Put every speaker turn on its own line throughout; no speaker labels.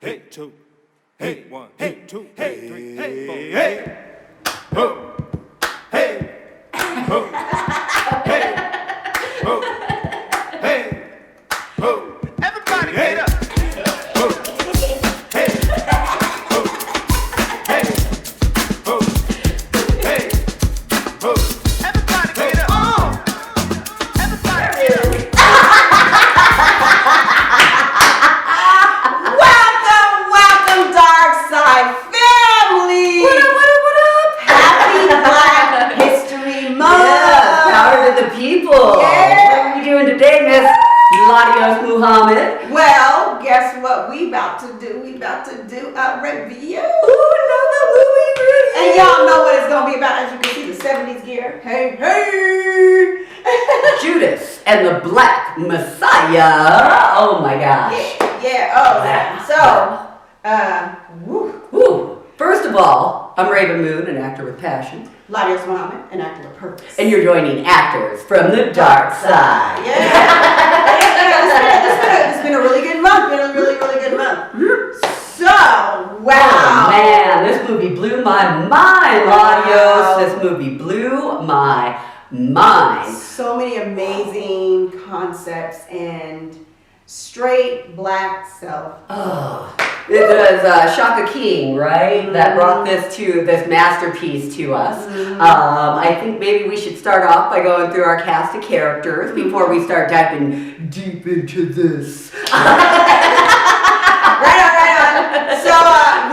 Hey, two. Hey, one. Hey, two. Hey, three. Hey, four. Hey. Ho. Hey. Ho. Hey. Ho. Hey. Ho. Everybody get up. Ho. Hey. Ho. Hey. Ho. Hey. Ho. Everybody get up. Everybody get up.
Welcome, Dark Side family.
What up?
Happy Black History Month.
Yeah, power to the people.
Yeah.
What are we doing today, Miss LaDios Muhammad?
Well, guess what we about to do? We about to do a review.
Ooh, another movie review.
And y'all know what it's going to be about. As you can see, the 70s gear. Hey, hey.
Judas and the Black Messiah. Oh my gosh.
Yeah.
Woo. First of all, I'm Rav'n, an actor with passion.
LaDios Muhammad, an actor with purpose.
And you're joining actors from the dark side.
Yeah. It's been a really good month. Really good month. So, wow.
Oh man, this movie blew my mind,
Wow.
LaDios. This movie blew my mind.
So many amazing concepts and straight black self.
Oh, it was Shaka King, right? That brought this masterpiece to us. I think maybe we should start off by going through our cast of characters before we start diving deep into this.
Right on. So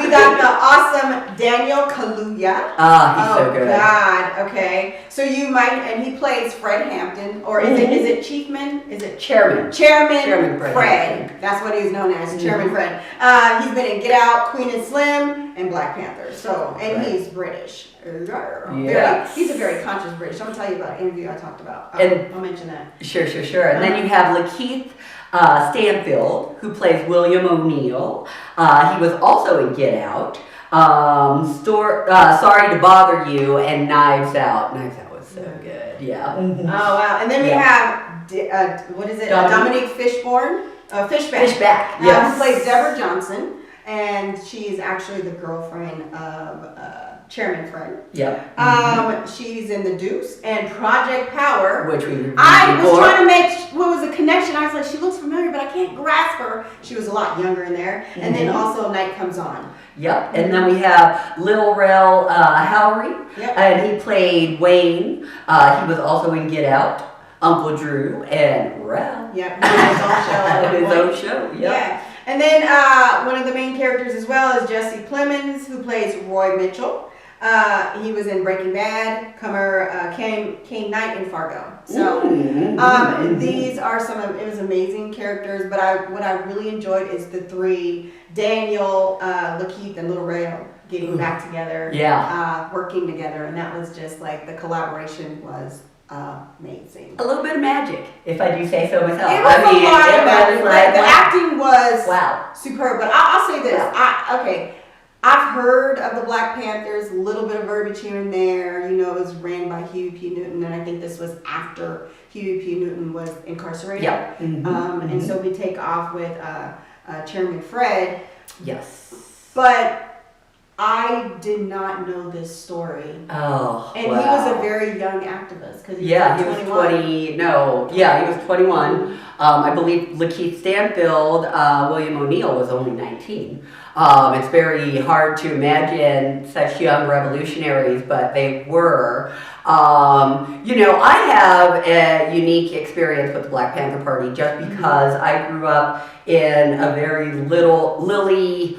we got the awesome Daniel Kaluuya.
He's so good.
Oh God. Okay. So you might, and he plays Fred Hampton, or is it Chiefman? Is it
Chairman
Chairman
Fred.
That's what he's known as, Chairman Fred. He's been in Get Out, Queen and Slim, and Black Panther. So, and
Right.
he's British.
Yes.
He's a very conscious British. I'll tell you about an interview I talked about.
And-
I'll mention that.
Sure. And then you have LaKeith Stanfield, who plays William O'Neill. He was also in Get Out. Sorry to Bother You, and Knives Out. Knives Out was so good. Yeah.
Oh wow! And then we have what is it? Dominique Fishback.
Fishback.
Who
Yes.
plays Deborah Johnson, and she's actually the girlfriend of Chairman Fred.
Yep.
She's in The Deuce and Project Power.
Which we reviewed
I was
before.
trying to make what was the connection. I was like, she looks familiar, but I can't grasp her. She was a lot younger in there. And then also Night Comes On.
Yep. And then we have Lil Rel Howery,
Yep.
and he played Wayne. He was also in Get Out. Uncle Drew and Rel.
Yep. His own show. at
His
one
own
point.
show. Yep.
Yeah. And then one of the main characters as well is Jesse Plemons, who plays Roy Mitchell. He was in Breaking Bad, Kane Knight in Fargo. So these are it was amazing characters, but what I really enjoyed is the three, Daniel, LaKeith, and Lil Rel getting back together, working together, and that was just like the collaboration was amazing.
A little bit of magic, if I do say so myself.
It was a lot of magic.
Like,
The acting was
wow.
superb, but I'll say this.
Wow.
I've heard of the Black Panthers, a little bit of verbiage here and there. You know, it was ran by Huey P. Newton, and I think this was after Huey P. Newton was incarcerated.
Yep.
And so we take off with Chairman Fred.
Yes.
But I did not know this story.
Oh,
And
wow.
he was a very young activist. Cause
he was
21.
he was 21. I believe LaKeith Stanfield, William O'Neill was only 19. It's very hard to imagine such young revolutionaries, but they were. I have a unique experience with the Black Panther Party just because I grew up in a very lily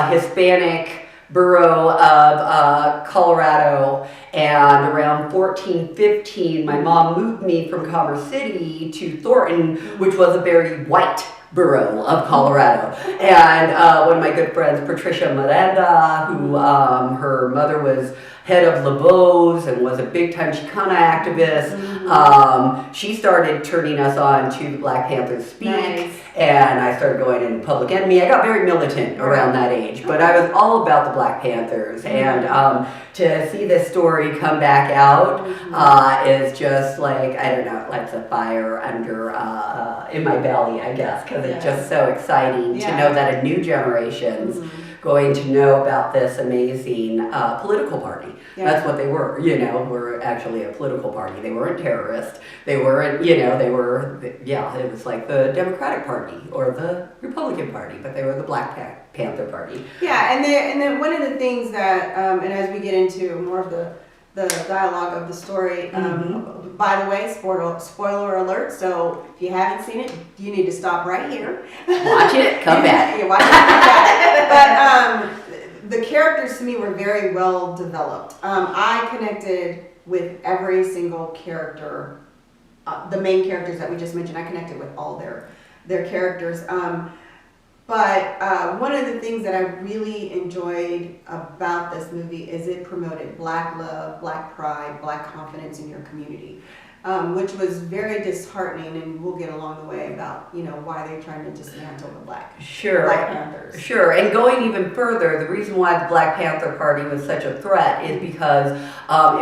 Hispanic borough of Colorado, and around 1415 my mom moved me from Commerce City to Thornton, which was a very white borough of Colorado. And one of my good friends, Patricia Miranda, who her mother was head of LaBeaus and was a big-time Chicana activist, she started turning us on to the Black Panthers Speak.
Nice.
and I started going into Public Enemy. I got very militant around that age, but I was all about the Black Panthers, and to see this story come back out is just like, I don't know, like the fire under in my belly, I guess, because it's just so exciting to know that a new generation's going to know about this amazing political party. That's what they were, were actually a political party. They weren't terrorists. They weren't, they were, it was like the Democratic Party or the Republican Party, but they were the Black Panther Party.
Yeah, and then one of the things that, and as we get into more of the dialogue of the story, by the way, spoiler alert, so if you haven't seen it, you need to stop right here.
Watch it, come back.
Yeah, watch it, come back. But the characters to me were very well developed. I connected with every single character, the main characters that we just mentioned. I connected with all their characters. But one of the things that I really enjoyed about this movie is it promoted Black love, Black pride, Black confidence in your community, which was very disheartening, and we'll get along the way about, why they're trying to dismantle the Black Panthers.
Sure, and going even further, the reason why the Black Panther Party was such a threat is because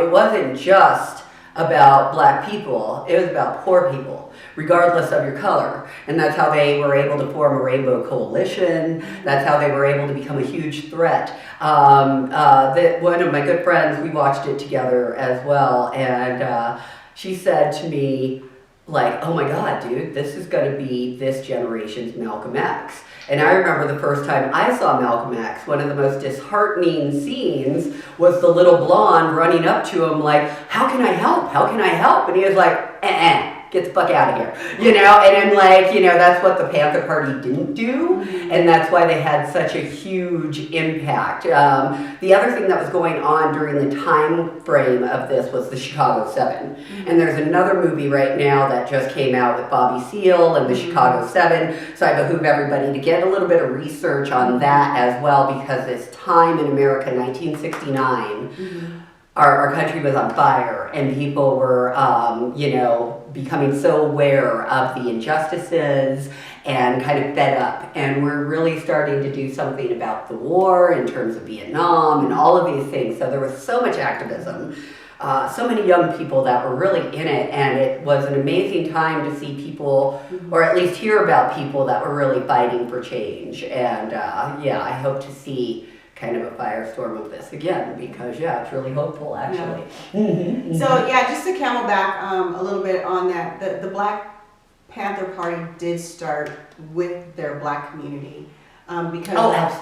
it wasn't just about Black people, it was about poor people, regardless of your color. And that's how they were able to form a rainbow coalition. That's how they were able to become a huge threat. One of my good friends, we watched it together as well, and she said to me, like, oh my God, dude, this is going to be this generation's Malcolm X. And I remember the first time I saw Malcolm X, one of the most disheartening scenes was the little blonde running up to him like, how can I help? How can I help? And he was like, get the fuck out of here. And I'm like, that's what the Panther Party didn't do. And that's why they had such a huge impact. The other thing that was going on during the time frame of this was the Chicago 7. And there's another movie right now that just came out with Bobby Seale and the Chicago 7. So I behoove everybody to get a little bit of research on that as well, because this time in America, 1969, our country was on fire, and people were, becoming so aware of the injustices and kind of fed up. And we're really starting to do something about the war in terms of Vietnam and all of these things. So there was so much activism, so many young people that were really in it, and it was an amazing time to see people, or at least hear about people that were really fighting for change. And I hope to see kind of a firestorm of this again, because it's really hopeful actually.
So just to camel back a little bit on that, the Black Panther Party did start with their Black community because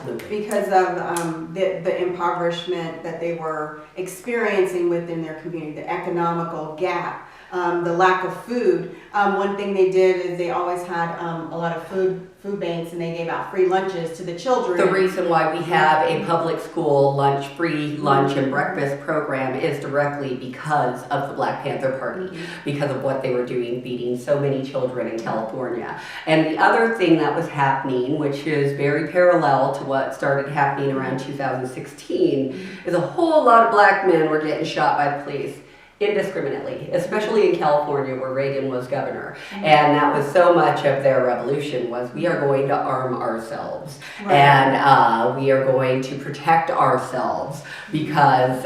of the impoverishment that they were experiencing within their community, the economical gap, the lack of food. One thing they did is they always had a lot of food banks, and they gave out free lunches to the children.
The reason why we have a public school free lunch and breakfast program is directly because of the Black Panther Party, because of what they were doing, feeding so many children in California. And the other thing that was happening, which is very parallel to what started happening around 2016, is a whole lot of Black men were getting shot by the police indiscriminately, especially in California where Reagan was governor. And that was so much of their revolution was, we are going to arm ourselves, and we are going to protect ourselves because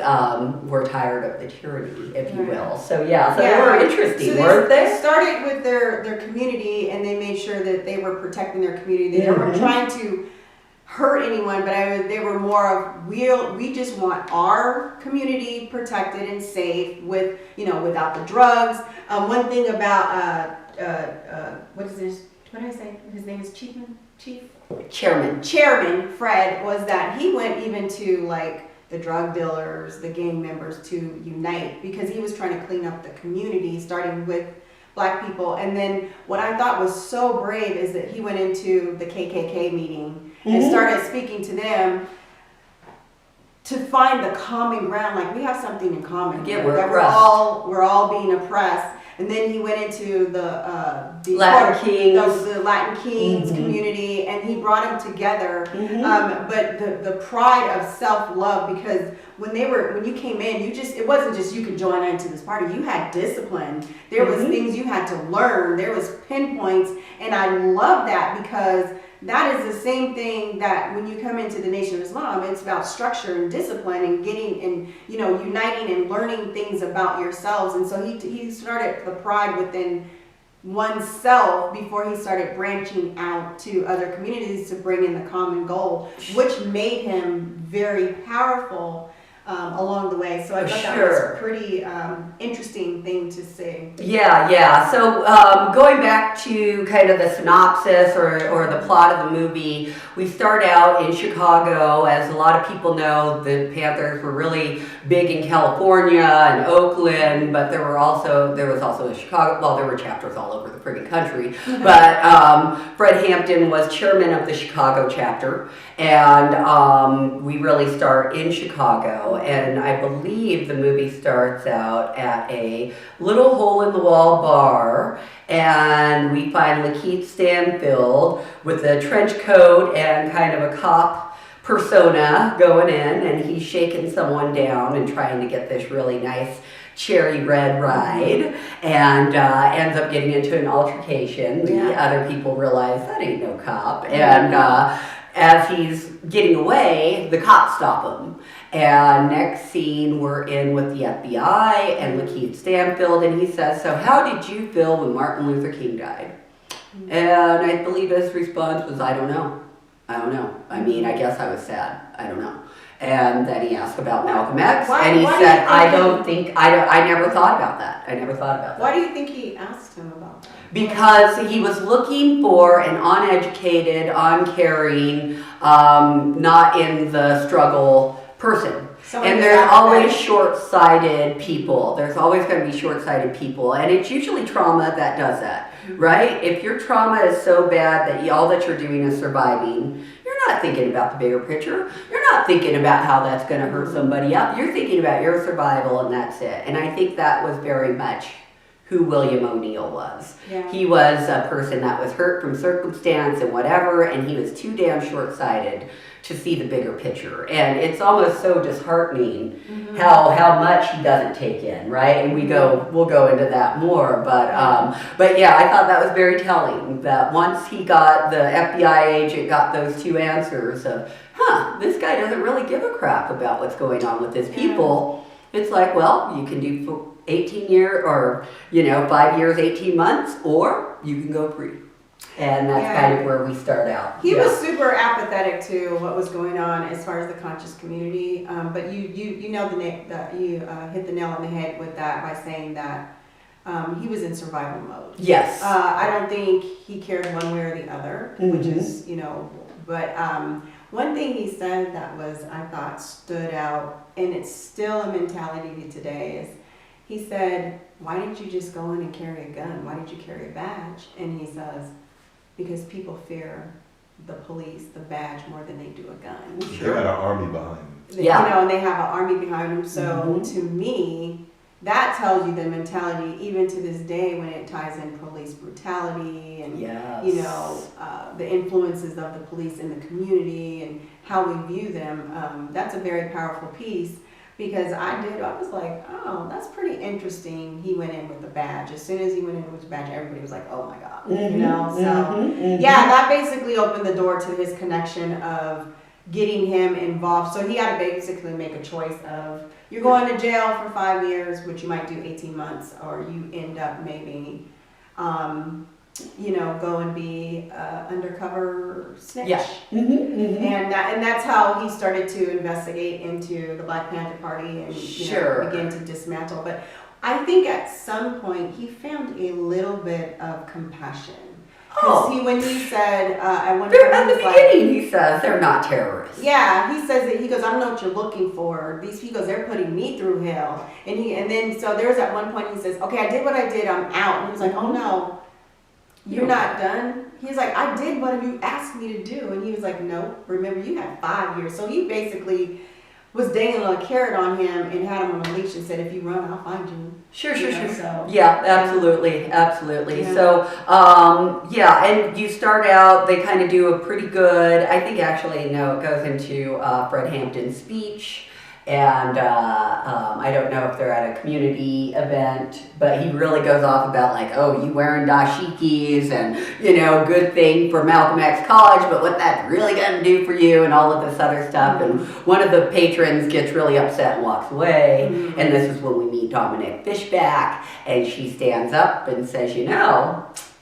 we're tired of the tyranny, if you will. So they were interesting, weren't they?
They started with their community, and they made sure that they were protecting their community. They weren't trying to hurt anyone, but they were more of, we just want our community protected and safe with, without the drugs. One thing about, what did I say? His name is Chairman Fred, was that he went even to like the drug dealers, the gang members, to unite, because he was trying to clean up the community, starting with Black people. And then what I thought was so brave is that he went into the KKK meeting and started speaking to them to find the common ground. Like, we have something in common.
Yeah,
we're all being oppressed. And then he went into the
Latin Kings
community, and and he brought them together.
Mm-hmm.
But the pride of self-love, because when you came in, it wasn't just you could join into this party. You had discipline. There was things you had to learn. There was pinpoints, and I love that because that is the same thing that when you come into the Nation of Islam, it's about structure and discipline and getting and uniting and learning things about yourselves. And so he started the pride within oneself before he started branching out to other communities to bring in the common goal, which made him very powerful along the way. So I thought that was a pretty interesting thing to say.
Yeah. So going back to kind of the synopsis or the plot of the movie, we start out in Chicago. As a lot of people know, the Panthers were really big in California and Oakland, but there was also in Chicago. Well, there were chapters all over the friggin' country. But Fred Hampton was chairman of the Chicago chapter, and we really start in Chicago. And I believe the movie starts out at a little hole-in-the-wall bar, and we find Lakeith Stanfield with a trench coat and kind of a cop persona going in, and he's shaking someone down and trying to get this really nice cherry red ride, and ends up getting into an altercation. The other people realize that ain't no cop, and as he's getting away, the cops stop him. And next scene, we're in with the FBI and Lakeith Stanfield, and he says, "So how did you feel when Martin Luther King died?" And I believe his response was, I don't know. I mean, I guess I was sad. I don't know. And then he asked about Malcolm X, and he said, I never thought about that.
Why do you think he asked him about that?
Because he was looking for an uneducated, uncaring, not in the struggle person. And there's always short-sighted people. There's always going to be short-sighted people. And it's usually trauma that does that, right? If your trauma is so bad that all that you're doing is surviving, you're not thinking about the bigger picture. You're not thinking about how that's going to hurt somebody else. You're thinking about your survival, and that's it. And I think that was very much who William O'Neill was.
Yeah.
He was a person that was hurt from circumstance and whatever, and he was too damn short-sighted to see the bigger picture. And it's almost so disheartening how much he doesn't take in, right? And we'll go into that more, but yeah, I thought that was very telling that once he got, the FBI agent got those two answers of, this guy doesn't really give a crap about what's going on with his people. It's like, well, you can do 18 years or 5 years, 18 months, or you can go free. And that's kind of where we start out.
He was super apathetic to what was going on as far as the conscious community. But you hit the nail on the head with that by saying that he was in survival mode.
Yes.
I don't think he cared one way or the other, which is But one thing he said that I thought stood out, and it's still a mentality today, is he said, "Why didn't you just go in and carry a gun? Why didn't you carry a badge?" And he says, because people fear the police, the badge, more than they do a gun.
They got an army behind them.
And they have an army behind them. So to me, that tells you the mentality, even to this day, when it ties in police brutality and the influences of the police in the community and how we view them. That's a very powerful piece. Because I was like, oh, that's pretty interesting. He went in with the badge. As soon as he went in with the badge, everybody was like, oh my God. That basically opened the door to his connection of getting him involved. So he had to basically make a choice of, you're going to jail for 5 years, which you might do 18 months, or you end up maybe, go and be undercover snitch.
Yeah.
And that's how he started to investigate into the Black Panther Party and begin to dismantle. But I think at some point he found a little bit of compassion. When he said, at one point,
at the beginning, he says they're not terrorists.
Yeah, he says that. He goes, I don't know what you're looking for. He goes, they're putting me through hell. And then there's at one point he says, okay, I did what I did. I'm out. And he was like, oh no. You're not done? He's like, I did what you asked me to do. And he was like, no, remember, you had 5 years. So he basically was dangling a carrot on him and had him on a leash and said, if you run, I'll find you.
Sure.
So,
Yeah, absolutely.
Yeah.
So, yeah, and you start out, they kind of do a pretty good, I think actually, no, it goes into Fred Hampton's speech. And I don't know if they're at a community event, but he really goes off about like, oh, you wearing dashikis and, good thing for Malcolm X College, but what that's really going to do for you and all of this other stuff. And one of the patrons gets really upset and walks away. And this is when we meet Dominic Fishback, and she stands up and says,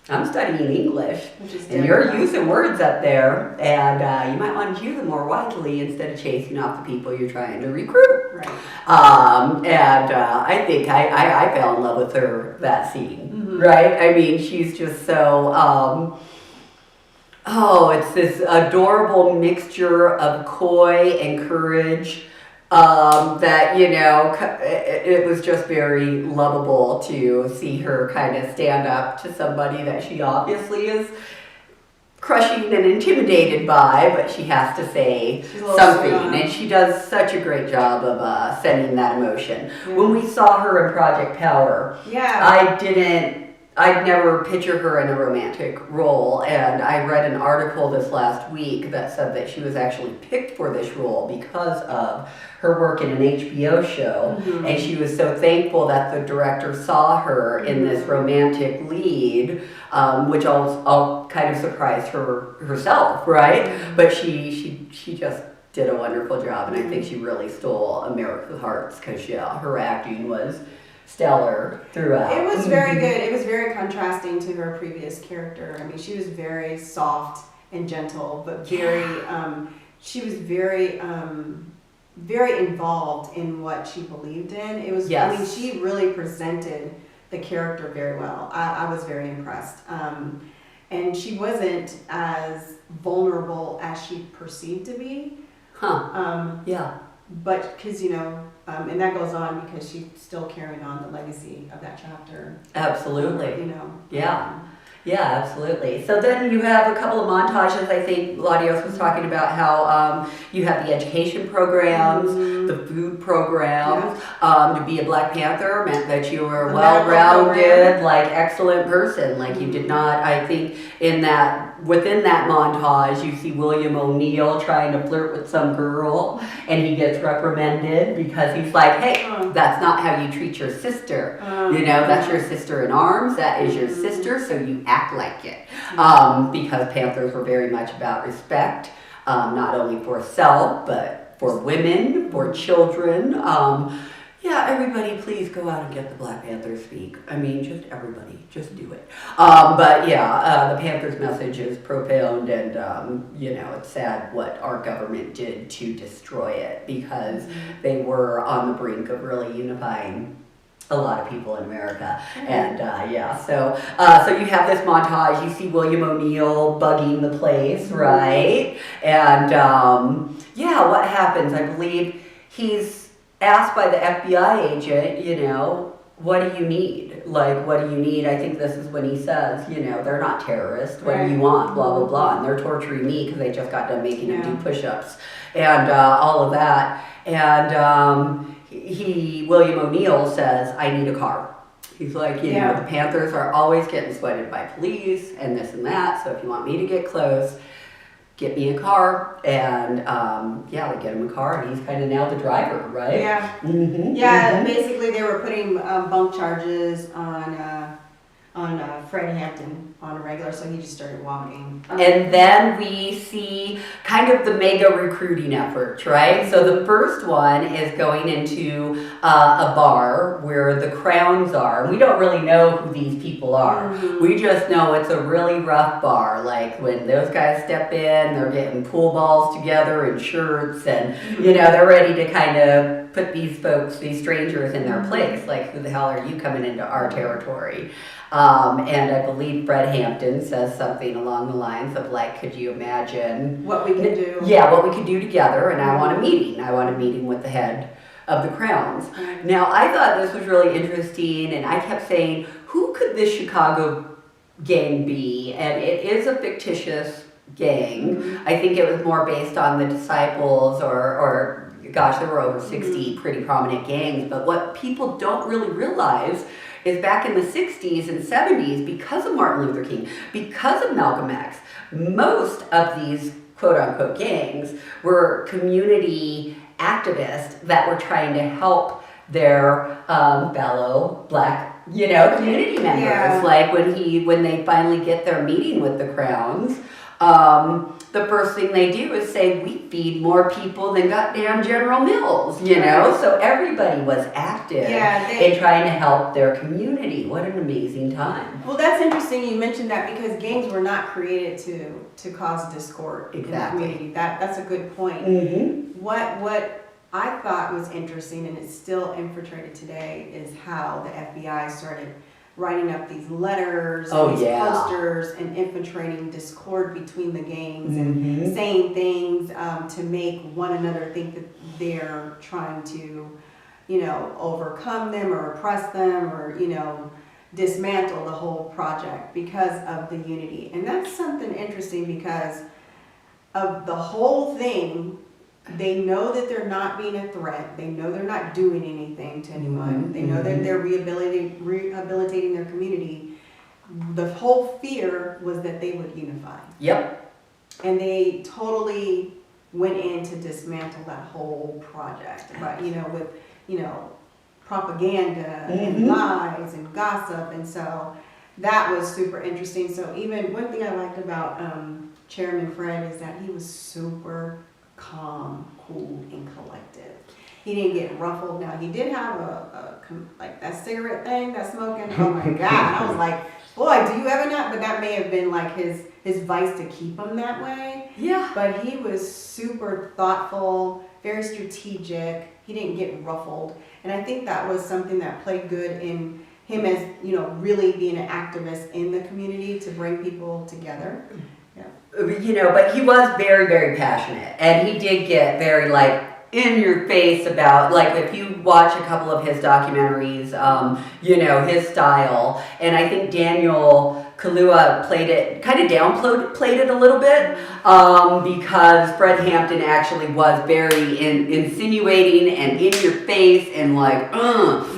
I'm studying English, and you're using words up there, and you might want to use them more widely instead of chasing off the people you're trying to recruit.
Right.
And I think I fell in love with her that scene, right? I mean, she's just so, it's this adorable mixture of coy and courage. That it was just very lovable to see her kind of stand up to somebody that she obviously is crushing and intimidated by, but she has to say something, and she does such a great job of sending that emotion. When we saw her in Project Power, I'd never picture her in a romantic role, and I read an article this last week that said that she was actually picked for this role because of her work in an HBO show, and she was so thankful that the director saw her in this romantic lead, which all kind of surprised her herself, right? But she just did a wonderful job, and I think she really stole America's hearts because her acting was stellar throughout.
It was very good. It was very contrasting to her previous character. I mean, she was very soft and gentle, but she was very involved in what she believed in. It was, I mean, she really presented the character very well. I was very impressed. And she wasn't as vulnerable as she perceived to be. But because, and that goes on because she's still carrying on the legacy of that chapter.
Absolutely. Yeah, absolutely. So then you have a couple of montages. I think LaDios was talking about how you have the education programs, the food programs. To be a Black Panther meant that you were a well-rounded, excellent person. You did not, I think, within that montage, you see William O'Neill trying to flirt with some girl, and he gets reprimanded because he's like, hey, that's not how you treat your sister. That's your sister in arms. That is your sister, so you act like it. Because Panthers were very much about respect, not only for self, but for women, for children. Everybody please go out and get the Black Panthers speak. I mean, just everybody, just do it. The Panthers message is profound, and it's sad what our government did to destroy it, because they were on the brink of really unifying a lot of people in America. And so you have this montage. You see William O'Neill bugging the place, right? And what happens? I believe he's asked by the FBI agent, what do you need? What do you need? I think this is when he says, they're not terrorists. What do you want? Blah, blah, blah. And they're torturing me because they just got done making him do push-ups and all of that. And William O'Neill says, I need a car. He's like, the Panthers are always getting sweated by police and this and that. So if you want me to get close, get me a car. And they get him a car, and he's kind of now the driver, right?
Basically they were putting bunk charges on Fred Hampton on a regular, so he just started walking.
And then we see kind of the mega recruiting effort, right? So the first one is going into a bar where the Crowns are. We don't really know who these people are. We just know it's a really rough bar. When those guys step in, they're getting pool balls together and shirts, and they're ready to kind of put these strangers in their place. Who the hell are you coming into our territory? And I believe Fred Hampton says something along the lines of could you imagine
what we could do?
Yeah, what we could do together, and I want a meeting. I want a meeting with the head of the Crowns. Now, I thought this was really interesting, and I kept saying, who could this Chicago gang be? And it is a fictitious gang. I think it was more based on the disciples or gosh, there were over 60 pretty prominent gangs. But what people don't really realize is back in the 60s and 70s, because of Martin Luther King, because of Malcolm X, most of these quote-unquote gangs were community activists that were trying to help their fellow black, community members.
Yeah.
Like when they finally get their meeting with the Crowns, the first thing they do is say, we feed more people than goddamn General Mills, So everybody was active in trying to help their community. What an amazing time.
Well, that's interesting you mentioned that, because gangs were not created to cause discord in the community. That's a good point.
Mm-hmm.
What I thought was interesting, and it's still infiltrated today, is how the FBI started writing up these letters, posters, and infiltrating discord between the gangs, and saying things to make one another think that they're trying to, overcome them or oppress them or, dismantle the whole project because of the unity. And that's something interesting, because of the whole thing. They know that they're not being a threat. They know they're not doing anything to anyone. They know that they're rehabilitating their community. The whole fear was that they would unify.
Yep.
And they totally went in to dismantle that whole project. But, with, propaganda and lies and gossip. And so that was super interesting. So even one thing I liked about Chairman Fred is that he was super calm, cool, and collective. He didn't get ruffled. Now, he did have like that cigarette thing, that smoking. Oh my God. I was like, boy, do you ever not? But that may have been like his vice to keep him that way.
Yeah.
But he was super thoughtful, very strategic. He didn't get ruffled. And I think that was something that played good in him as, really being an activist in the community to bring people together.
But he was very, very passionate, and he did get very in your face about, if you watch a couple of his documentaries, his style, and I think Daniel Kaluuya kind of downplayed it a little bit, because Fred Hampton actually was very insinuating and in your face and almost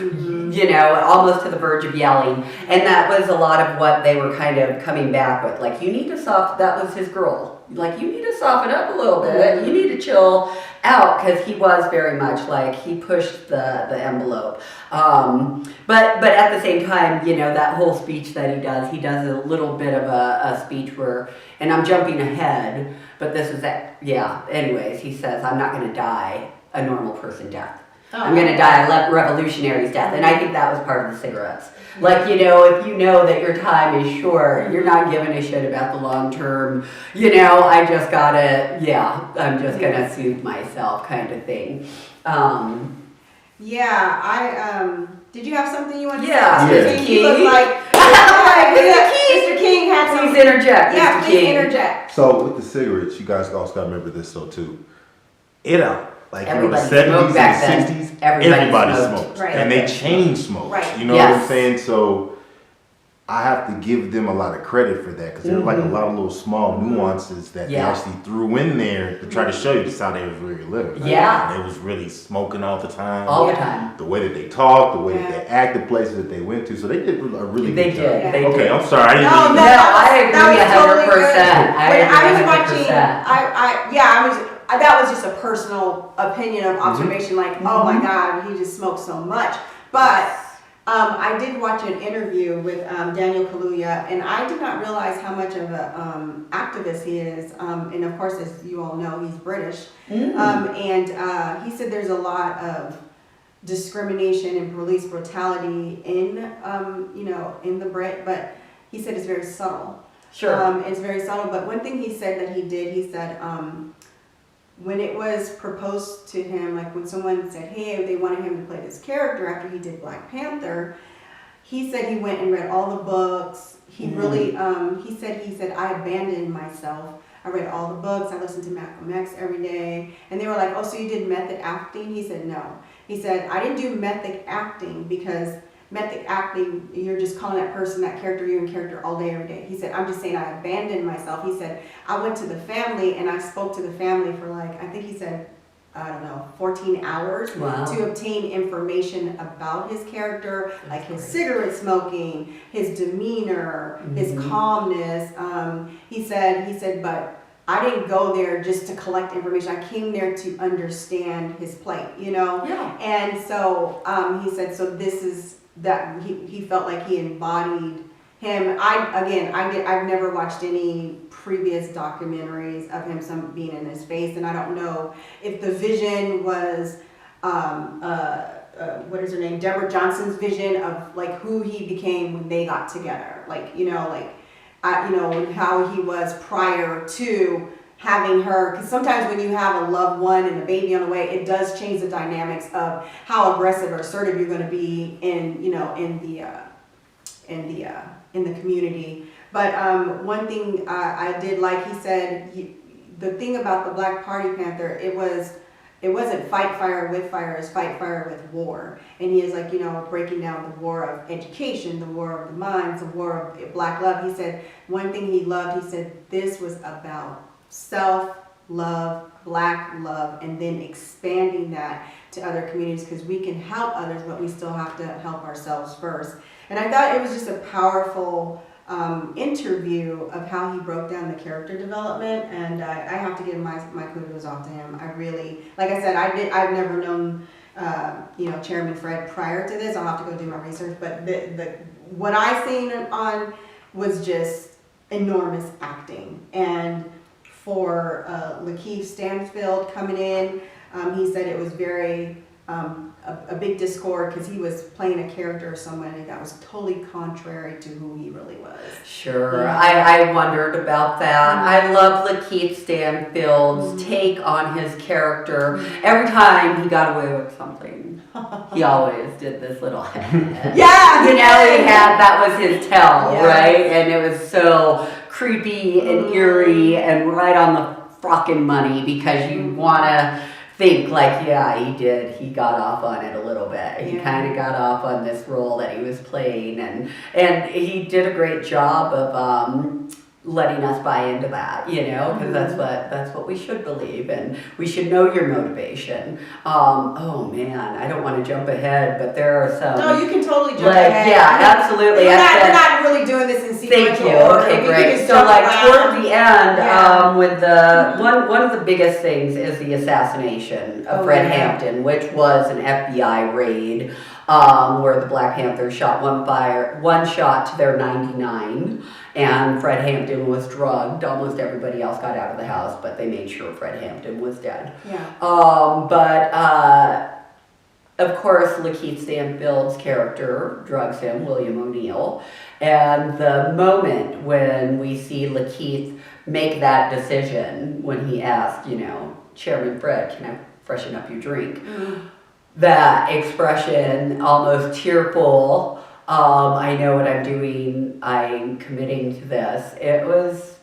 to the verge of yelling. And that was a lot of what they were kind of coming back with. You need to that was his girl. You need to soften up a little bit. You need to chill out, because he was very much he pushed the envelope. But at the same time, that whole speech that he does a little bit of a speech where, and I'm jumping ahead, but this is anyways, he says, I'm not going to die a normal person death. I'm going to die a revolutionary's death. And I think that was part of the cigarettes. If you know that your time is short, you're not giving a shit about the long term, I just gotta, I'm just going to soothe myself kind of thing.
Did you have something you wanted to say?
Mr. King.
You look like, Mr. King had some.
Please interject,
Yeah,
Mr.
please
King.
interject.
So with the cigarettes, you guys also got to remember this too.
Everybody
the 70s
smoked back
and
then.
the 60s,
Everybody
smoked.
Right.
And they chain smoked.
Right.
You know
Yes.
what I'm saying? So I have to give them a lot of credit for that, because there were a lot of little small nuances that they actually threw in there to try to show you just how they was really living.
Yeah.
They was really smoking all the time.
All the time.
The way that they talked, the way that they acted, the places that they went to. So they did a really
They
good
did.
job.
They
Okay,
did.
I'm sorry. I didn't
No,
mean
No, I agree 100%.
I was
100%.
watching, that was just a personal opinion of observation, oh my God, he just smoked so much. But I did watch an interview with Daniel Kaluuya, and I did not realize how much of an activist he is. And of course, as you all know, he's British. And he said there's a lot of discrimination and police brutality in the Brit, but he said it's very subtle.
Sure.
It's very subtle. But one thing he said that he did, he said, when it was proposed to him, when someone said, hey, they wanted him to play this character after he did Black Panther, he said he went and read all the books. He really, he said, I abandoned myself. I read all the books. I listened to Malcolm X every day. And they were like, oh, so you did method acting? He said, no. He said, I didn't do method acting because method acting, you're just calling that person, that character, you're in character all day, every day. He said, I'm just saying I abandoned myself. He said, I went to the family and I spoke to the family for I think he said I don't know, 14 hours
Wow.
to obtain information about his character, like his
great.
cigarette smoking, his demeanor, his
Mhm.
calmness. He said, but I didn't go there just to collect information. I came there to understand his plight, you know?
Yeah.
And so he said, so this is that he felt like he embodied him. I've never watched any previous documentaries of him being in his face, and I don't know if the vision was what is her name, Deborah Johnson's vision of like who he became when they got together, like how he was prior to having her, because sometimes when you have a loved one and a baby on the way, it does change the dynamics of how aggressive or assertive you're going to be in the community. But one thing I did like, he said, the thing about the Black Party Panther, it wasn't fight fire with fire, it's fight fire with war. And he is like, breaking down the war of education, the war of the minds, the war of black love. He said one thing he loved, he said this was about self-love, black love, and then expanding that to other communities, because we can help others, but we still have to help ourselves first. And I thought it was just a powerful interview of how he broke down the character development, and I have to give my kudos off to him. I really, like I said, I've never known Chairman Fred prior to this. I'll have to go do my research, but what I seen on was just enormous acting. And for LaKeith Stanfield coming in, he said it was very a big discord because he was playing a character of someone that was totally contrary to who he really was.
Sure,
Yeah.
I wondered about that. I love LaKeith Stanfield's take on his character. Every time he got away with something, he always did this little
Yeah,
that was his tell,
Yes.
right? And it was so creepy and eerie and right on the frockin' money, because you want to think like, yeah, he got off on it a little bit. He kind of got off on this role that he was playing, and he did a great job of letting us buy into that, because that's what we should believe, and we should know your motivation. Oh man, I don't want to jump ahead, but there are some.
No, you can totally jump ahead.
Yeah, absolutely.
We're not really doing this in sequential
Thank you.
order.
Okay,
We can
great.
just
So,
jump
like
around.
toward the end,
Yeah.
with the one of the biggest things is the assassination of Fred Hampton, which was an FBI raid, where the Black Panthers shot one shot to their 99, and Fred Hampton was drugged. Almost everybody else got out of the house, but they made sure Fred Hampton was dead.
Yeah.
Of course, LaKeith Stanfield's character drugs him, William O'Neill, and the moment when we see LaKeith make that decision, when he asked, Chairman Fred, can I freshen up your drink? That expression, almost tearful, I know what I'm doing, I'm committing to this. It was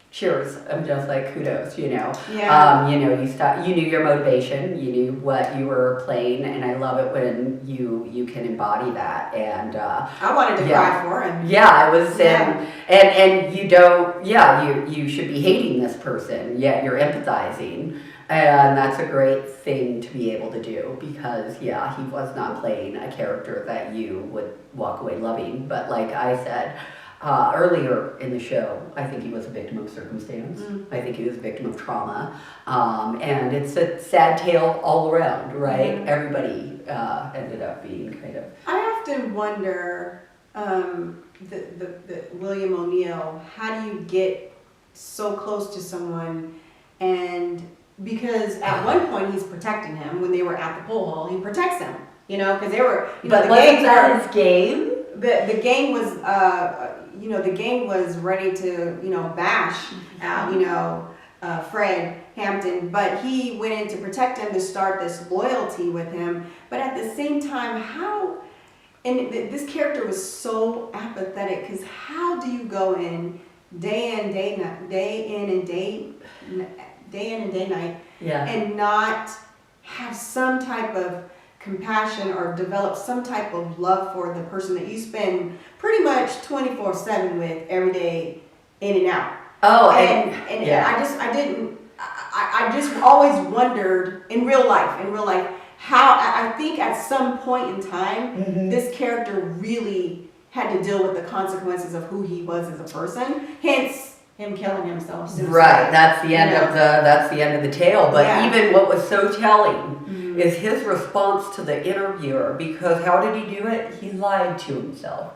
cheers. I'm just like, kudos,
Yeah.
you knew your motivation, you knew what you were playing, and I love it when you can embody that. And
I wanted to cry for him.
yeah, it was, and you don't, you should be hating this person, yet you're empathizing. And that's a great thing to be able to do, because he was not playing a character that you would walk away loving. But like I said earlier in the show, I think he was a victim of circumstance. I think he was a victim of trauma. And it's a sad tale all around, right? Everybody ended up being kind of...
I often wonder, the William O'Neill, how do you get so close to someone? And because at one point he's protecting him when they were at the pool hall, he protects him, because they were,
But
the
wasn't that his game?
The gang was, the gang was ready to, bash, Fred Hampton, but he went in to protect him, to start this loyalty with him. But at the same time, this character was so apathetic, because how do you go in day in and day night, and not have some type of compassion or develop some type of love for the person that you spend pretty much 24/7 with every day, in and out. I I just always wondered in real life, how I think at some point in time, this character really had to deal with the consequences of who he was as a person. Hence, him killing himself. Suicide.
Right, that's the end of the tale. But even what was so telling is his response to the interviewer, because how did he do it? He lied to himself.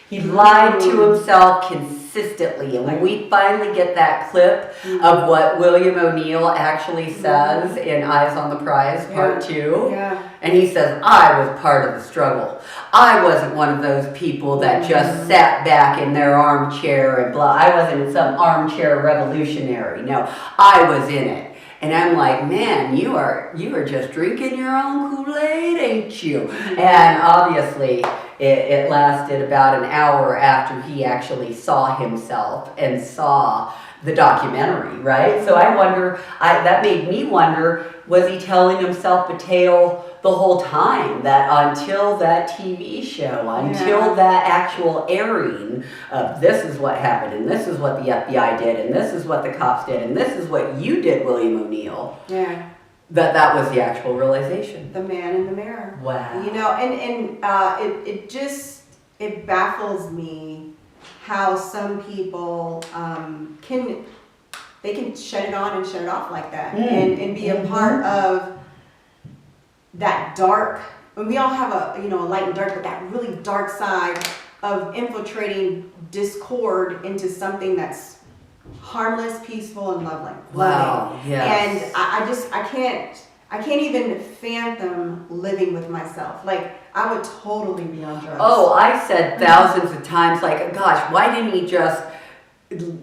He lied to himself consistently. And when we finally get that clip of what William O'Neill actually says in Eyes on the Prize, Part 2, and he says, I was part of the struggle. I wasn't one of those people that just sat back in their armchair and blah. I wasn't some armchair revolutionary. No, I was in it. And I'm like, man, you are just drinking your own Kool-Aid, ain't you? And obviously, it lasted about an hour after he actually saw himself and saw the documentary, right? So I wonder, that made me wonder, was he telling himself a tale the whole time, that until that TV show, until that actual airing of this is what happened, and this is what the FBI did, and this is what the cops did, and this is what you did, William O'Neill.
Yeah.
That was the actual realization.
The man in the mirror.
Wow.
You know, and it baffles me how some people can shut it on and shut it off like that, and be a part of that dark. And we all have a light and dark, but that really dark side of infiltrating discord into something that's harmless, peaceful, and loving.
Wow. Yes.
And I can't even fathom living with myself. Like, I would totally be on drugs.
Oh, I said thousands of times, like, gosh, why didn't he just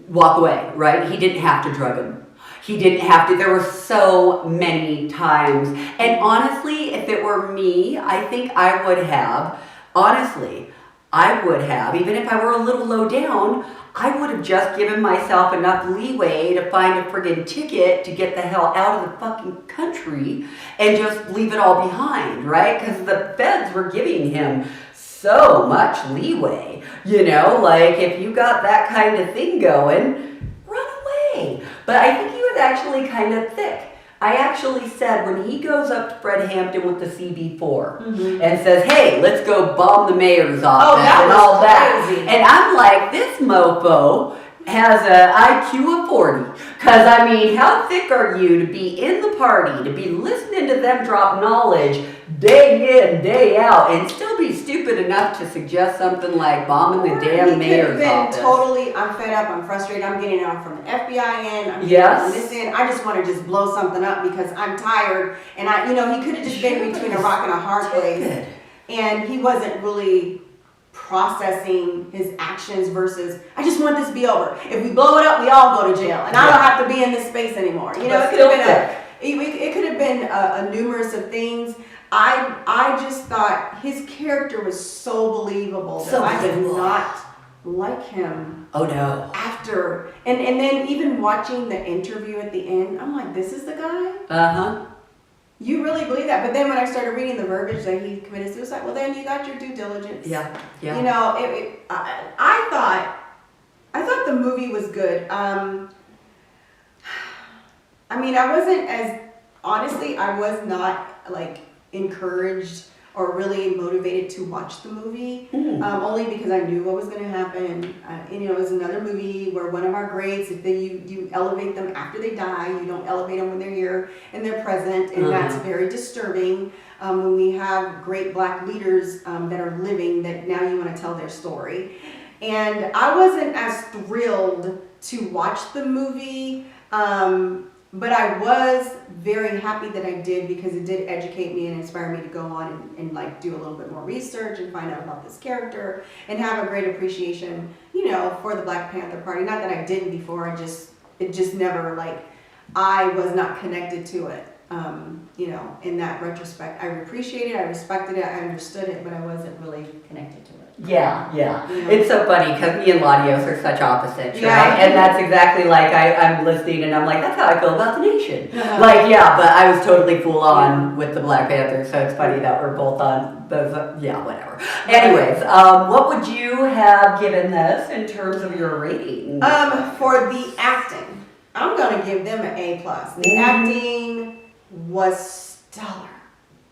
walk away, right? He didn't have to drug him. He didn't have to. There were so many times. And honestly, if it were me, I think I would have. Honestly, I would have. Even if I were a little low down, I would have just given myself enough leeway to find a friggin' ticket to get the hell out of the fucking country and just leave it all behind, right? Because the feds were giving him so much leeway. Like, if you got that kind of thing going, run away. But I think he was actually kind of thick. I actually said when he goes up to Fred Hampton with the CB4 and says, hey, let's go bomb the mayor's office and all that.
Crazy.
And I'm like, this mofo has an IQ of 40. Because, I mean, how thick are you to be in the party, to be listening to them drop knowledge day in, day out, and still be stupid enough to suggest something like bombing the damn mayor's office?
Totally, I'm fed up, I'm frustrated, I'm getting it from the FBI in, I'm getting this in. I just want to just blow something up because I'm tired. And he could have just been between a rock and a hard place. And he wasn't really processing his actions versus, I just want this to be over. If we blow it up, we all go to jail, and I don't have to be in this space anymore. It could have been a numerous of things. I just thought his character was so believable that I did not like him.
Oh no.
After and then even watching the interview at the end, I'm like, this is the guy? You really believe that? But then when I started reading the verbiage that he committed suicide, well, then you got your due diligence.
Yeah.
I thought the movie was good. I mean, I wasn't as, honestly, I was not like encouraged or really motivated to watch the movie, only because I knew what was going to happen. It was another movie where one of our greats, if you elevate them after they die, you don't elevate them when they're here and they're present, and that's very disturbing when we have great Black leaders that are living, that now you want to tell their story. And I wasn't as thrilled to watch the movie, but I was very happy that I did, because it did educate me and inspire me to go on and like do a little bit more research and find out about this character and have a great appreciation, for the Black Panther Party. Not that I didn't before, it just never, like, I was not connected to it. In that retrospect, I appreciated it, I respected it, I understood it, but I wasn't really connected to it.
Yeah. It's so funny because me and LaDios are such opposites, right? And that's exactly like I'm listening and I'm like, that's how I feel about the nation. But I was totally full on with the Black Panthers, so it's funny that we're both on those. Whatever. Anyways, what would you have given this in terms of your rating?
For the acting, I'm gonna give them an A+. The acting was stellar.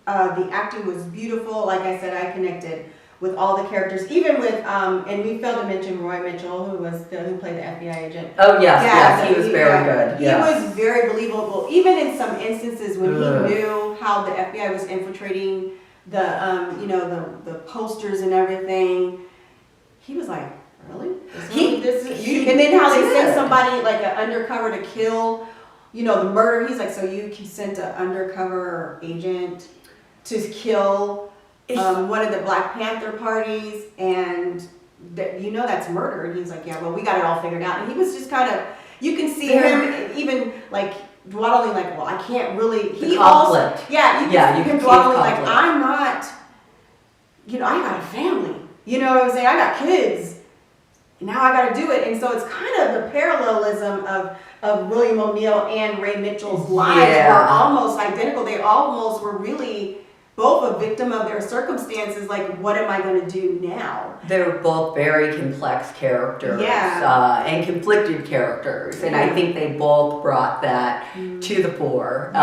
The acting was beautiful. Like I said, I connected with all the characters, even with and we failed to mention Roy Mitchell, who played the FBI agent.
Oh yes,
Yeah,
yes, he was very good.
He
Yes.
was very believable, even in some instances when he knew how the FBI was infiltrating the the posters and everything. He was like, really? And then how they sent somebody like an undercover to kill, the murder. He's like, so you sent an undercover agent to kill one of the Black Panther parties, and that's murder. And he's like, yeah, well, we got it all figured out. And he was just kind of, you can see him even like dwelling, like, well, I can't really. He
conflict.
Also, yeah, you can see him dwelling like, I'm not. I got a family. You know what I'm saying? I got kids. Now I got to do it. And so it's kind of the parallelism of William O'Neill and Ray Mitchell's lives were almost identical. They almost were really both a victim of their circumstances. Like, what am I going to do now?
They were both very complex characters and conflicted characters. And I think they both brought that to the fore. Roy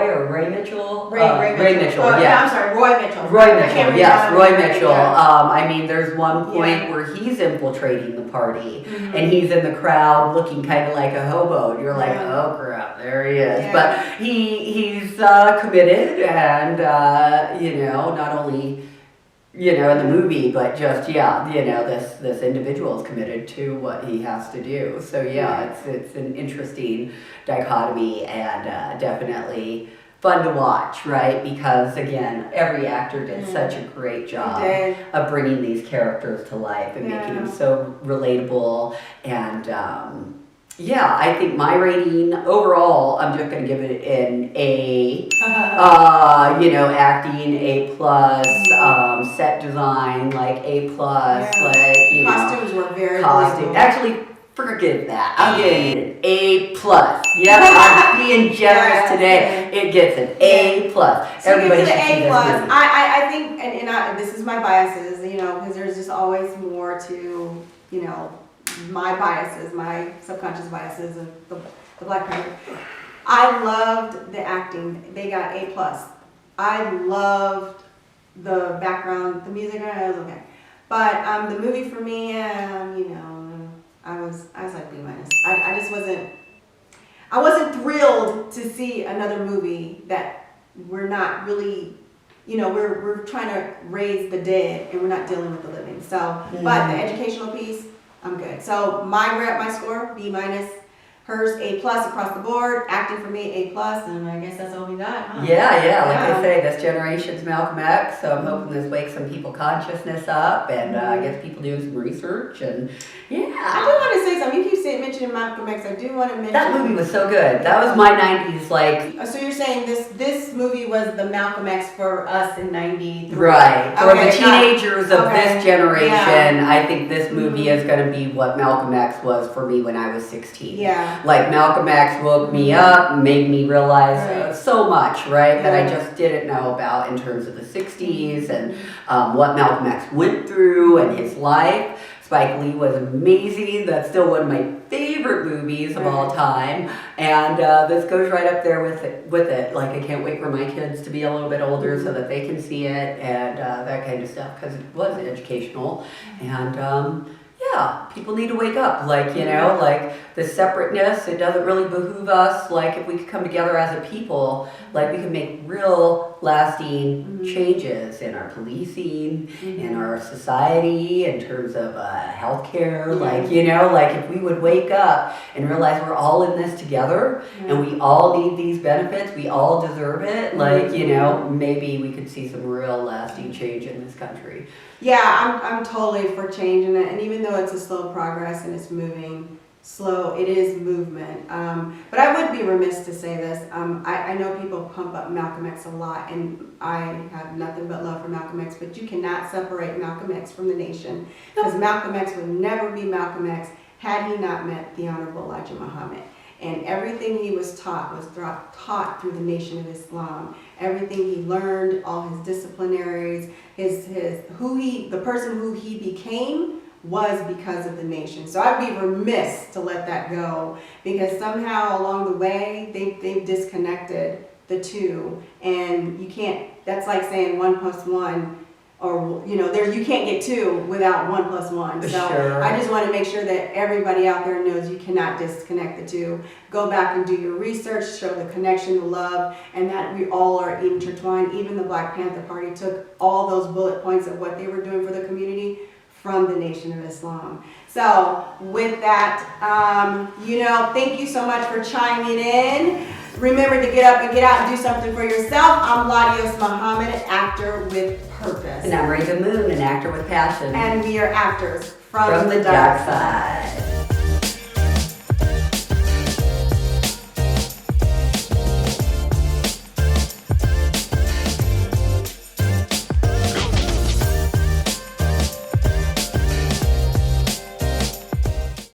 or Ray Mitchell? Ray Mitchell,
I'm sorry, Roy Mitchell.
Roy Mitchell, yes, Roy Mitchell.
Yeah.
I mean, there's one point where he's infiltrating the party and he's in the crowd looking kind of like a hobo. And you're like, oh crap, there he is.
Yeah.
But he's committed and, not only, in the movie, but just, this individual is committed to what he has to do. So it's an interesting dichotomy and definitely fun to watch, right? Because again, every actor did such a great job of bringing these characters to life and making them so relatable. And I think my rating overall, I'm just going to give it an A. Acting A+, set design like A+,
costumes were very
costume. Actually, forget that. I'm getting an A+. Yep, I'm being generous today. It gets an A+.
So
Everybody
get to
should see
the
this
A+.
movie.
I think, and this is my biases, because there's just always more to, my biases, my subconscious biases of the Black Panther. I loved the acting. They got A+. I loved the background, the music. I was okay, but the movie for me, I was like B-. I just wasn't thrilled to see another movie that we're not really, we're trying to raise the dead and we're not dealing with the living. So, but the educational piece, I'm good. So my score, B-. Hers A+ across the board. Acting for me A+, and I guess that's all we got, huh?
Yeah. Like I say, this generation's Malcolm X. So I'm hoping this wakes some people consciousness up and gets people doing some research and
I do want to say something. You keep mentioning Malcolm X. I do want to mention
that movie was so good. That was my '90s
So you're saying this movie was the Malcolm X for us in '93,
right? For the teenagers of
okay.
this generation, I think this movie is going to be what Malcolm X was for me when I was 16.
Yeah.
Like Malcolm X woke me up, made me realize so much, right, that I just didn't know about in terms of the 60s and what Malcolm X went through and his life. Spike Lee was amazing. That's still one of my favorite movies of all time. And this goes right up there with it. Like, I can't wait for my kids to be a little bit older so that they can see it and that kind of stuff, because it was educational. And people need to wake up. Like, like the separateness, it doesn't really behoove us. Like, if we could come together as a people, like, we can make real lasting changes in our policing, in our society, in terms of healthcare. Like, like if we would wake up and realize we're all in this together and we all need these benefits, we all deserve it. Like, maybe we could see some real lasting change in this country.
Yeah, I'm totally for change in it, and even though it's a slow progress and it's moving slow, it is movement. But I would be remiss to say this. I know people pump up Malcolm X a lot, and I have nothing but love for Malcolm X, but you cannot separate Malcolm X from the nation, because Malcolm X would never be Malcolm X had he not met the Honorable LaDios Muhammad. And everything he was taught was taught through the Nation of Islam. Everything he learned, all his disciplinaries, the person who he became was because of the nation. So I'd be remiss to let that go, because somehow along the way they've disconnected the two, and you can't, that's like saying 1 + 1, or you can't get 2 without 1 + 1. So
Sure.
I just want to make sure that everybody out there knows you cannot disconnect the two. Go back and do your research, show the connection, the love, and that we all are intertwined. Even the Black Panther Party took all those bullet points of what they were doing for the community from the Nation of Islam. So with that, thank you so much for chiming in. Remember to get up and get out and do something for yourself. I'm LaDios Muhammad, actor with purpose.
And I'm Rav'n, an actor with passion.
And we are actors from
the dark side.